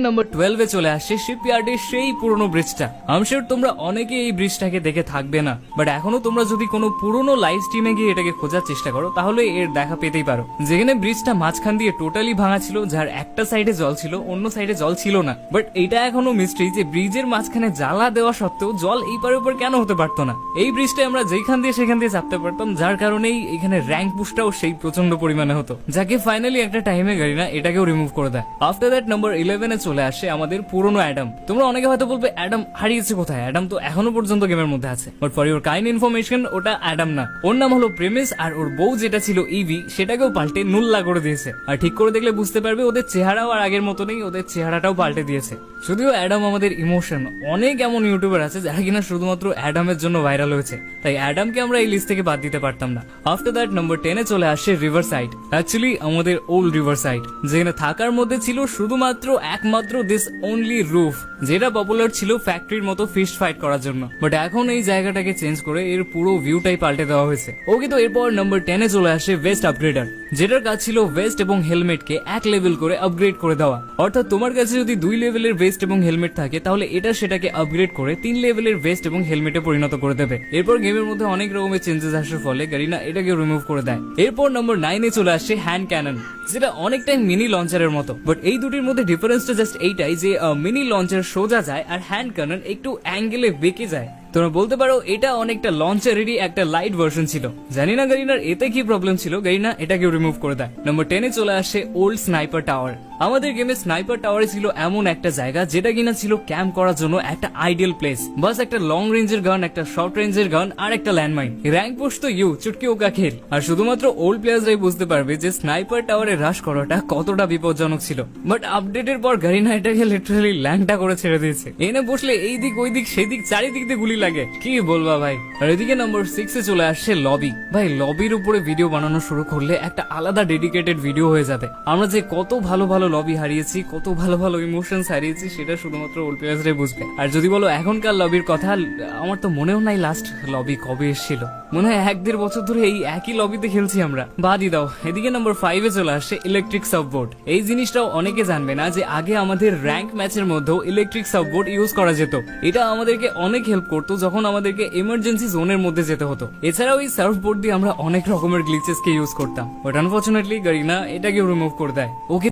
Number 12 এ চলে আসছে শিপইয়ার্ডের সেই পুরনো ব্রিজটা। আমি শিওর তোমরা অনেকে এই ব্রিজটাকে দেখে থাকবে না, বাট এখনো তোমরা যদি কোনো পুরনো লাইভ স্ট্রিমে গিয়ে এটাকে খোঁজার চেষ্টা করো তাহলে এর দেখা পেতেই পারো। যেখানে ব্রিজটা মাঝখান দিয়ে টোটালি ভাঙা ছিল, যার একটা সাইডে জল ছিল, অন্য সাইডে জল ছিল না। বাট এটা এখনো মিস্ট্রি যে ব্রিজের মাঝখানে জ্বালা দেওয়া সত্ত্বেও জল এই পারের উপর কেন হতে পারতো না। এই ব্রিজটা আমরা যেখান দিয়ে সেখান দিয়ে চাপতে পারতাম, যার কারণেই এখানে র্যাঙ্ক পুশটাও সেই প্রচন্ড পরিমাণে হতো, যাকে ফাইনালি একটা টাইমে গাড়িনা এটাকেও রিমুভ করে দেয়। আফটার দ্যাট নাম্বার 11 এ চলে আসে আমাদের পুরনো অ্যাডাম। তোমরা অনেকে হয়তো বলবে অ্যাডাম হারিয়েছে কোথায়, অ্যাডাম তো এখনো পর্যন্ত গেমের মধ্যে আছে। But for your kind information, ওটা অ্যাডাম না, ওর নাম হলো প্রেমিস। আর ওর বউ যেটা ছিল ইভি, সেটাকেও পাল্টে নুল্লা করে দিয়েছে। আর ঠিক করে দেখলে বুঝতে পারবে ওদের চেহারাও আর আগের মতো নেই, ওদের চেহারাটাও পাল্টে দিয়েছে। যদিও অ্যাডাম আমাদের ইমোশন, অনেক এমন ইউটিউবার আছে যারা কিনা শুধুমাত্র অ্যাডামের জন্য ভাইরাল হয়েছে, তাই অ্যাডামকে আমরা এই লিস্ট থেকে বাদ দিতে পারতাম না। আফটার দ্যাট নাম্বার 10 এ চলে আসে রিভার সাইড। অ্যাকচুয়ালি আমাদের ওল্ড রিভার সাইড, যেখানে থাকার মধ্যে ছিল শুধুমাত্র একমাত্র দিস অনলি রুফ, যেটা পপুলার ছিল ফ্যাক্টরির মতো ফিস্ট ফাইট করার জন্য। বাট এখন এই জায়গাটাকে চেঞ্জ করে এর পুরো ভিউটাই পাল্টে দেওয়া হয়েছে। ওকে, তো এরপর নাম্বার 10 এ চলে আসে ওয়েস্ট আপগ্রেডার, যেটার কাজ ছিল ওয়েস্ট এবং হেলমেটকে এক লেভেল করে আপগ্রেড করে দেওয়া। অর্থাৎ তোমার কাছে যদি 2 লেভেলের ভেস্ট এবং হেলমেট থাকে, তাহলে এটা সেটাকে আপগ্রেড করে 3 লেভেলের ভেস্ট এবং হেলমেটে পরিণত করে দেবে। এরপর গেমের মধ্যে অনেক রকমের চেঞ্জেস আসার ফলে গাড়িনা এটাকে রিমুভ করে দেয়। এরপর নাম্বার 9 এ চলে আসে হ্যান্ড ক্যানন, যেটা অনেকটাই মিনি লঞ্চারের মতো। বাট এই দুটির মধ্যে ডিফারেন্সটা জাস্ট এইটাই যে মিনি লঞ্চার সোজা যায় আর হ্যান্ড ক্যানন একটু অ্যাঙ্গেলে বেঁকে যায়। তোমরা বলতে পারো এটা অনেকটা লঞ্চারেরই একটা লাইট ভার্সন ছিল। জানি না গাড়িনার এতে কি প্রবলেম ছিল, গাড়িনা এটাকে রিমুভ করে দেয়। নাম্বার 10 এ চলে আসে ওল্ড স্নাইপার টাওয়ার। আমাদের গেমে স্নাইপার টাওয়ারে ছিল এমন একটা জায়গা যেটা কিনা ছিল ক্যাম্প করার জন্য একটা আইডিয়াল প্লেস। বাস একটা লং রেঞ্জের গান, একটা শর্ট রেঞ্জের গান আর একটা ল্যান্ডমাইন। র্যাঙ্ক পোস্ট তো চুটকি ওকা খেল। আর শুধুমাত্র ওল্ড প্লেয়ার্সরাই বুঝতে পারবে যে স্নাইপার টাওয়ারে রাশ করাটা কতটা বিপজ্জনক ছিল। বাট আপডেটের পর গাড়িনা এটাকে লিটারালি ল্যাংটা করে ছেড়ে দিয়েছে। এনে বসলে এই দিক ওই দিক সেদিক চারিদিক দিয়ে গুলি লাগে, কি বলবা ভাই। আর এদিকে নাম্বার 6 এ চলে আসছে লবি। ভাই লবির উপরে ভিডিও বানানো শুরু করলে একটা আলাদা ডেডিকেটেড ভিডিও হয়ে যাবে। আমরা যে কত ভালো ভালো লবি হারিয়েছি, কত ভালো ভালো ইমোশনস হারিয়েছি, সেটা শুধুমাত্র ওল্ড প্লেয়ার্সরাই বুঝবে। আর যদি বলো এখনকার লবির কথা, আমার তো মনেও নাই লাস্ট লবি কবে এসেছিল। মনে হয় 1-1.5 বছর ধরে এই একই লবিতে খেলছি আমরা, বাদই দাও। এদিকে নাম্বার 5 এ চলে আসছে ইলেকট্রিক সাববোর্ড। এই জিনিসটাও অনেকে জানবে না যে আগে আমাদের র্যাঙ্ক ম্যাচের মধ্যেও ইলেকট্রিক সাববোর্ড ইউজ করা যেত। এটা আমাদেরকে অনেক হেল্প করতো যখন আমাদেরকে এমার্জেন্সি জোনের মধ্যে যেতে হতো। এছাড়াও এই সার্ফবোর্ড দিয়ে আমরা অনেক রকমের গ্লিচেস কে ইউজ করতাম। বাট আনফরচুনেটলি গাড়িনা এটাকে রিমুভ করে দেয়। ওকে।